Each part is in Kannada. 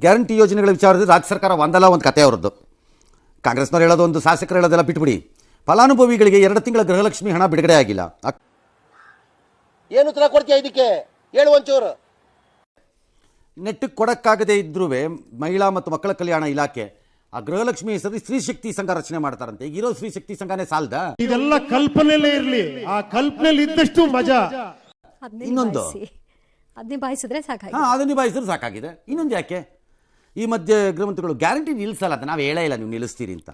ಗ್ಯಾರಂಟಿ ಯೋಜನೆಗಳ ವಿಚಾರದಲ್ಲಿ ರಾಜ್ಯ ಸರ್ಕಾರ ಒಂದಲ್ಲ ಒಂದು ಕತೆ ಅವರದ್ದು. ಕಾಂಗ್ರೆಸ್ನವ್ರು ಹೇಳೋದು ಒಂದು, ಶಾಸಕರು ಹೇಳೋದೆಲ್ಲ ಬಿಟ್ಬಿಡಿ. ಫಲಾನುಭವಿಗಳಿಗೆ 2 ತಿಂಗಳ ಗೃಹಲಕ್ಷ್ಮಿ ಹಣ ಬಿಡುಗಡೆ ಆಗಿಲ್ಲ. ಏನು ಉತ್ತರ ಕೊಡ್ತೀಯ ಇದಕ್ಕೆ? ಹೇಳು ಒಂಚೂರು. ನೆಟ್ಟಿಗೆ ಕೊಡಕ್ಕಾಗದೇ ಇದ್ರೂ ಮಹಿಳಾ ಮತ್ತು ಮಕ್ಕಳ ಕಲ್ಯಾಣ ಇಲಾಖೆ ಆ ಗೃಹಲಕ್ಷ್ಮಿ ಹೆಸರು ಸ್ತ್ರೀ ಶಕ್ತಿ ಸಂಘ ರಚನೆ ಮಾಡ್ತಾರಂತೆ. ಈಗಿರೋ ಸ್ತ್ರೀ ಶಕ್ತಿ ಸಂಘನೇ ಸಾಲದ? ಇದೆಲ್ಲ ಕಲ್ಪನೆಯಲ್ಲೇ ಇರಲಿ, ಆ ಕಲ್ಪನೆಯಲ್ಲಿ ಇದ್ದಷ್ಟು ಮಜಾ. ಇನ್ನೊಂದು ಅದನ್ನ ನಿಭಾಯಿಸಿದ್ರೆ ಸಾಕಾಗಿದೆ. ಇನ್ನೊಂದು ಯಾಕೆ ಈ ಮಧ್ಯೆ ಗೃಹಮಂತ್ರಿಗಳು ಗ್ಯಾರಂಟಿ ನಿಲ್ಲಿಸಲ್ಲ ಅಂತ ನಾವು ಹೇಳೇ ಇಲ್ಲ, ನೀವು ನಿಲ್ಲಿಸ್ತೀರಿ ಅಂತ.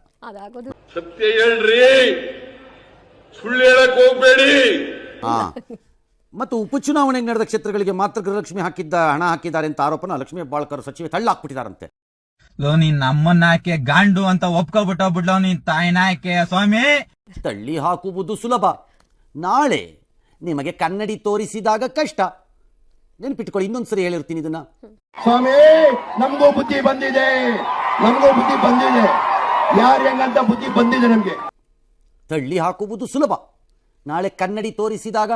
ಸತ್ಯ ಹೇಳ್ರಿ, ಸುಳ್ಳು ಹೇಳಕ್ ಹೋಗ್ಬೇಡಿ. ಮತ್ತು ಉಪಚುನಾವಣೆಗೆ ನಡೆದ ಕ್ಷೇತ್ರಗಳಿಗೆ ಮಾತ್ರ ಗೃಹಲಕ್ಷ್ಮಿ ಹಣ ಹಾಕಿದ್ದಾರೆ ಅಂತ ಆರೋಪನ ಲಕ್ಷ್ಮೀ ಹೆಬ್ಬಾಳ್ಕರ್ ಸಚಿವೆ ತಳ್ಳಾಕ್ಬಿಟ್ಟಿದಾರಂತೆ. ನೀನ್ ನಮ್ಮನ್ನ ಹಾಕಿ ಗಾಂಡು ಅಂತ ಒಪ್ಕೊಬಿಟ್ಟೋಗ್ಬಿಡ್ಲೋ ನೀನ್ ತಾಯಿನ ಹಾಕಿ ಸ್ವಾಮಿ. ತಳ್ಳಿ ಹಾಕುವುದು ಸುಲಭ, ನಾಳೆ ನಿಮಗೆ ಕನ್ನಡಿ ತೋರಿಸಿದಾಗ ಕಷ್ಟ. ನೆನ್ಪಿಟ್ಕೊಳ್ಳಿ, ಇನ್ನೊಂದ್ಸರಿ ಹೇಳಿರ್ತೀನಿ ಇದನ್ನ. ಸ್ವಾಮಿ, ನಮಗೂ ಬುದ್ಧಿ ಬಂದಿದೆ, ಯಾರು ಹೆಂಗಂತ ಬುದ್ಧಿ ಬಂದಿದೆ ನಮ್ಗೆ. ತಳ್ಳಿ ಹಾಕುವುದು ಸುಲಭ, ನಾಳೆ ಕನ್ನಡಿ ತೋರಿಸಿದಾಗ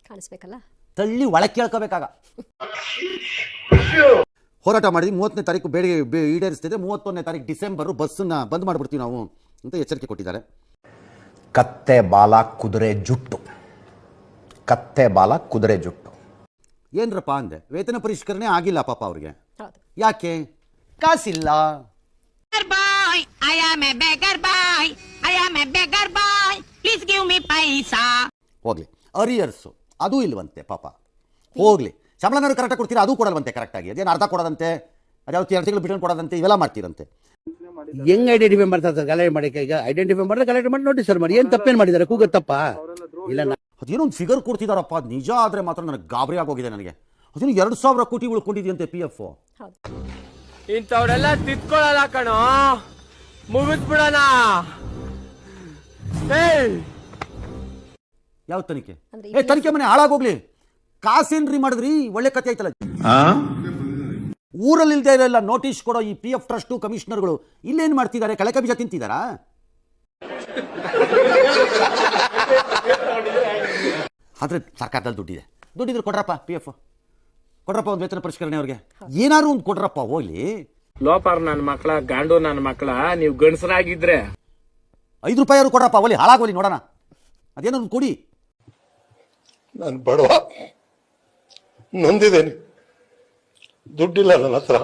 ಕಾಣಿಸ್ಬೇಕಲ್ಲ, ತಳ್ಳಿ ಒಳಕ್ಕೆ ಕೇಳ್ಕೋಬೇಕಾಗ. ಹೋರಾಟ ಮಾಡಿ 30ನೇ ತಾರೀಕು ಬೇಡಿಕೆ ಈಡೇರಿಸ್ತಿದೆ. 31ನೇ ತಾರೀಕು ಡಿಸೆಂಬರ್ ಬಸ್ಸನ್ನ ಬಂದ್ ಮಾಡ್ಬಿಡ್ತೀವಿ ನಾವು ಅಂತ ಎಚ್ಚರಿಕೆ ಕೊಟ್ಟಿದ್ದಾರೆ. ಕತ್ತೆ ಬಾಲ ಕುದುರೆ ಜುಟ್ಟು, ಕತ್ತೆ ಬಾಲ ಕುದುರೆ ಜುಟ್ಟು. ಏನ್ರಪ್ಪ ಅಂದೆ, ವೇತನ ಪರಿಷ್ಕರಣೆ ಆಗಿಲ್ಲ ಪಾಪ ಅವ್ರಿಗೆ. ಯಾಕೆ? ಕಾಸಿಲ್ಲ. ಹೋಗ್ಲಿ, ಅರಿಯರ್ಸು ಅದು ಇಲ್ವಂತೆ ಪಾಪ. ಹೋಗ್ಲಿ, ಸಂಬಳನಾರು ಕರೆಕ್ಟಾಗಿ ಕೊಡ್ತೀರಾ, ಅದು ಕೊಡಲ್ವಂತೆ ಕರೆಕ್ಟಾಗಿ. ಅದೇನು ಅರ್ಧ ಕೊಡೋದಂತೆ, ಅದ್ಯಾವ 2 ತಿಂಗಳು ಬಿಟ್ಟು ಕೊಡೋದಂತೆ, ಇವೆಲ್ಲ ಮಾಡ್ತೀರಂತೆ. ಹೆಂಗ್ ಐಡೆಂಟಿಫೈ ಮಾಡ್ತಾರೆ ಸರ್? ಗಲಾಟೆ ಮಾಡಿ, ಈಗ ಐಡೆಂಟಿಫೈ ಮಾಡಿದ್ರೆ ಗಲಾಟೆ ಮಾಡಿ ನೋಟಿಸ್ ಸರ್ ಮಾಡಿ. ಏನ್ ತಪ್ಪೇನ್ ಮಾಡಿದ್ದಾರೆ? ಕೂಗ ತಪ್ಪ ಇಲ್ಲ. ಅದೇನೋ ಒಂದು ಫಿಗರ್ ಕೊಡ್ತಿದಾರಪ್ಪ, ಅದು ನಿಜ ಆದರೆ ಮಾತ್ರ ನನಗೆ ಗಾಬರಿ ಆಗೋಗಿದೆ. ನನಗೆ ಅದೇನು 2,000 ಕೋಟಿ ಉಳ್ಕೊಂಡಿದೆಯಂತೆ PF. ಇಂಥವ್ರೆಲ್ಲ ತಿತ್ಕೊಳ್ಳಲ್ಲ ಕಣೋ, ಮುಗಿಸ್ಬಿಡೋಣ. ಯಾವ ತನಿಖೆ? ತನಿಖೆ ಮನೆ ಹಾಳಾಗೋಗ್ಲಿ. ಕಾಸೇನ್ರಿ ಮಾಡಿದ್ರಿ? ಒಳ್ಳೆ ಕತೆ ಆಯ್ತಲ್ಲ. ಊರಲ್ಲಿ ಇಲ್ದೇ ಇರಲ್ಲ ನೋಟಿಸ್ ಕೊಡೋ ಈ PF ಟ್ರಸ್ಟ್ ಕಮಿಷನರ್ಗಳು ಇಲ್ಲೇನ್ ಮಾಡ್ತಿದ್ದಾರೆ? ಕಳೆಕ ಬೀಜ ತಿಂತಿದಾರಾ? ಆದ್ರೆ ಸರ್ಕಾರದಲ್ಲಿ ದುಡ್ಡಿದ್ರೆ ಕೊಡ್ರಪ್ಪ, PF ಕೊಡ್ರಪ್ಪ, ಒಂದು ವೇತನ ಪರಿಷ್ಕರಣೆ ಅವ್ರಿಗೆ ಏನಾದ್ರು ಒಂದು ಕೊಡ್ರಪ್ಪ. ಹೋಗ್ಲಿ, ಲೋಪಾರ್ ನನ್ನ ಮಕ್ಕಳ, ಗಾಂಡು ನನ್ನ ಮಕ್ಕಳ, ನೀವು ಗಂಡಸರಾಗಿದ್ರೆ ₹5 ಕೊಡ್ರಪ್ಪ. ಹೋಗ್ಲಿ, ಹಾಳಾಗೋಲಿ ನೋಡೋಣ. ಅದೇನೋ ಒಂದು ಕೊಡಿ. ನಾನು ಬಡವ, ನೊಂದಿದ್ದೇನೆ, ದುಡ್ಡಿಲ್ಲ ನನ್ನ ಹತ್ರ.